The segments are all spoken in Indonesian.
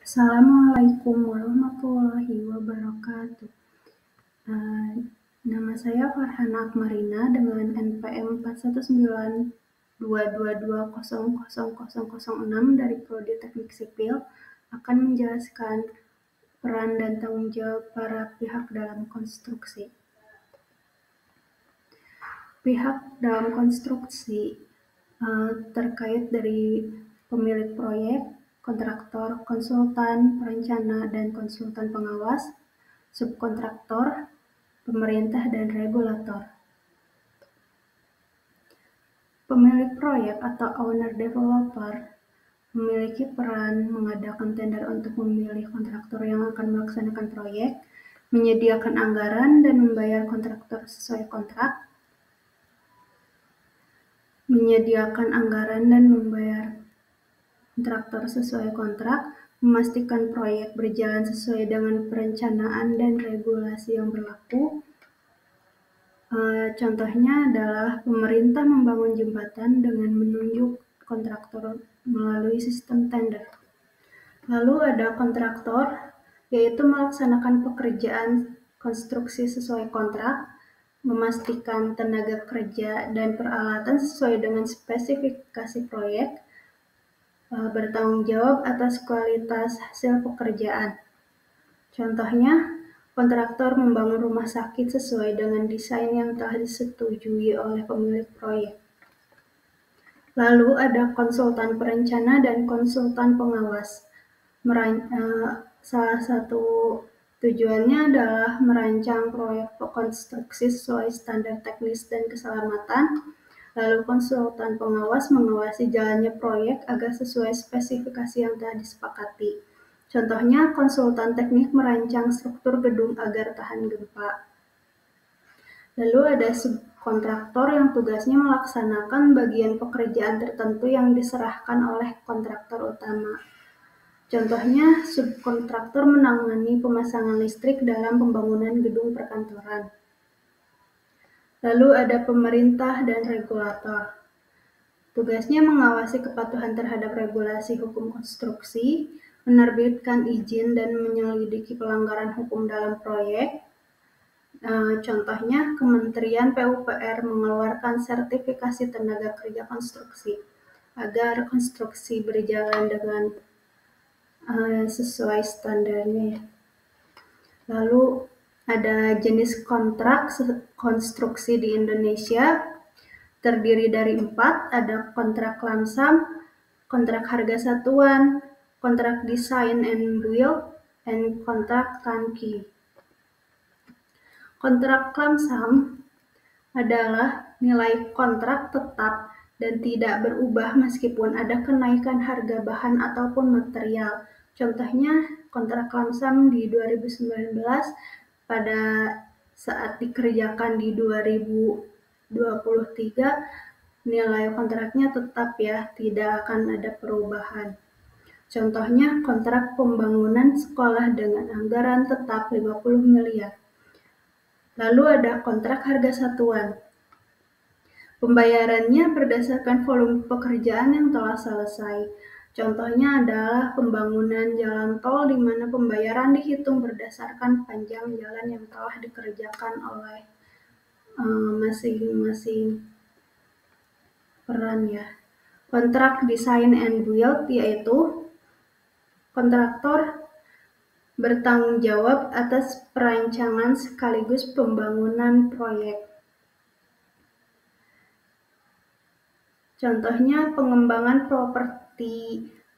Assalamualaikum warahmatullahi wabarakatuh. Eh, Nama saya Farhana Akmarina dengan NPM 41922200006 dari Prodi Teknik Sipil akan menjelaskan peran dan tanggung jawab para pihak dalam konstruksi. Pihak dalam konstruksi terkait dari pemilik proyek, kontraktor, konsultan, perencana, dan konsultan pengawas, subkontraktor, pemerintah, dan regulator. Pemilik proyek atau owner developer memiliki peran mengadakan tender untuk memilih kontraktor yang akan melaksanakan proyek, menyediakan anggaran, dan membayar kontraktor sesuai kontrak, memastikan proyek berjalan sesuai dengan perencanaan dan regulasi yang berlaku. Contohnya adalah pemerintah membangun jembatan dengan menunjuk kontraktor melalui sistem tender. Lalu ada kontraktor, yaitu melaksanakan pekerjaan konstruksi sesuai kontrak, memastikan tenaga kerja dan peralatan sesuai dengan spesifikasi proyek, bertanggung jawab atas kualitas hasil pekerjaan. Contohnya, kontraktor membangun rumah sakit sesuai dengan desain yang telah disetujui oleh pemilik proyek. Lalu ada konsultan perencana dan konsultan pengawas. Salah satu tujuannya adalah merancang proyek konstruksi sesuai standar teknis dan keselamatan. Lalu konsultan pengawas mengawasi jalannya proyek agar sesuai spesifikasi yang telah disepakati. Contohnya, konsultan teknik merancang struktur gedung agar tahan gempa. Lalu ada subkontraktor yang tugasnya melaksanakan bagian pekerjaan tertentu yang diserahkan oleh kontraktor utama. Contohnya, subkontraktor menangani pemasangan listrik dalam pembangunan gedung perkantoran. Lalu ada pemerintah dan regulator. Tugasnya mengawasi kepatuhan terhadap regulasi hukum konstruksi, menerbitkan izin dan menyelidiki pelanggaran hukum dalam proyek. Contohnya, Kementerian PUPR mengeluarkan sertifikasi tenaga kerja konstruksi agar konstruksi berjalan dengan sesuai standarnya. Lalu ada jenis kontrak konstruksi di Indonesia, terdiri dari 4, ada kontrak lamsam, kontrak harga satuan, kontrak design and build, dan kontrak turnkey. Kontrak lamsam adalah nilai kontrak tetap dan tidak berubah meskipun ada kenaikan harga bahan ataupun material. Contohnya, kontrak lamsam di 2019 pada saat dikerjakan di 2023, nilai kontraknya tetap ya, tidak akan ada perubahan. Contohnya, kontrak pembangunan sekolah dengan anggaran tetap 50 miliar. Lalu ada kontrak harga satuan. Pembayarannya berdasarkan volume pekerjaan yang telah selesai. Contohnya adalah pembangunan jalan tol di mana pembayaran dihitung berdasarkan panjang jalan yang telah dikerjakan oleh masing-masing peran ya. Kontrak design and build yaitu kontraktor bertanggung jawab atas perancangan sekaligus pembangunan proyek. Contohnya, pengembangan properti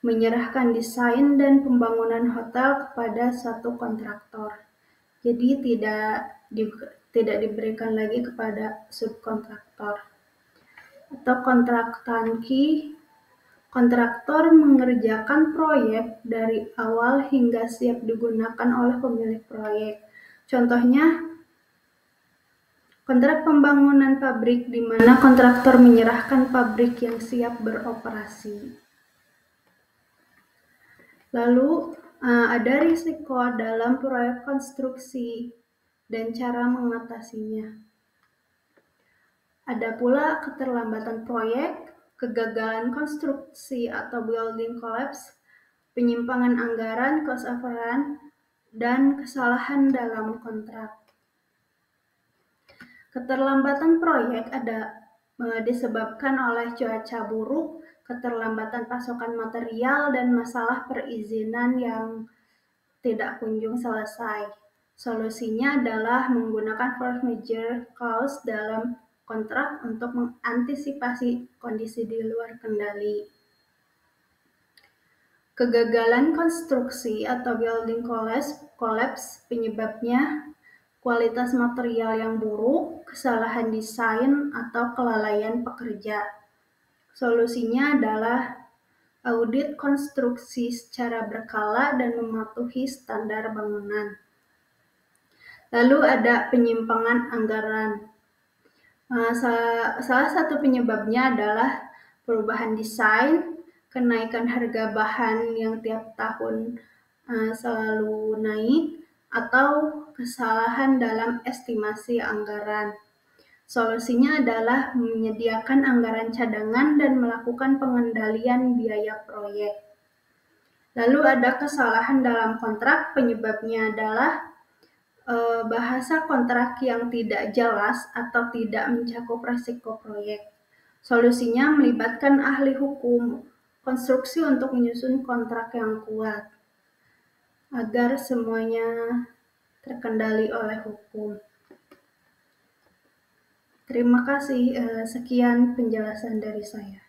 menyerahkan desain dan pembangunan hotel kepada satu kontraktor. Jadi tidak diberikan lagi kepada subkontraktor. Atau kontrak turnkey, kontraktor mengerjakan proyek dari awal hingga siap digunakan oleh pemilik proyek. Contohnya, kontrak pembangunan pabrik di mana kontraktor menyerahkan pabrik yang siap beroperasi. Lalu ada risiko dalam proyek konstruksi dan cara mengatasinya. Ada pula keterlambatan proyek, kegagalan konstruksi atau building collapse, penyimpangan anggaran, cost overrun, dan kesalahan dalam kontrak. Keterlambatan proyek disebabkan oleh cuaca buruk, keterlambatan pasokan material, dan masalah perizinan yang tidak kunjung selesai. Solusinya adalah menggunakan force majeure clause dalam kontrak untuk mengantisipasi kondisi di luar kendali. Kegagalan konstruksi atau building collapse penyebabnya kualitas material yang buruk, kesalahan desain, atau kelalaian pekerja. Solusinya adalah audit konstruksi secara berkala dan mematuhi standar bangunan. Lalu ada penyimpangan anggaran. Salah satu penyebabnya adalah perubahan desain, kenaikan harga bahan yang tiap tahun selalu naik, atau kesalahan dalam estimasi anggaran. Solusinya adalah menyediakan anggaran cadangan dan melakukan pengendalian biaya proyek. Lalu ada kesalahan dalam kontrak, penyebabnya adalah bahasa kontrak yang tidak jelas atau tidak mencakup risiko proyek. Solusinya melibatkan ahli hukum konstruksi untuk menyusun kontrak yang kuat agar semuanya terkendali oleh hukum. Terima kasih, sekian penjelasan dari saya.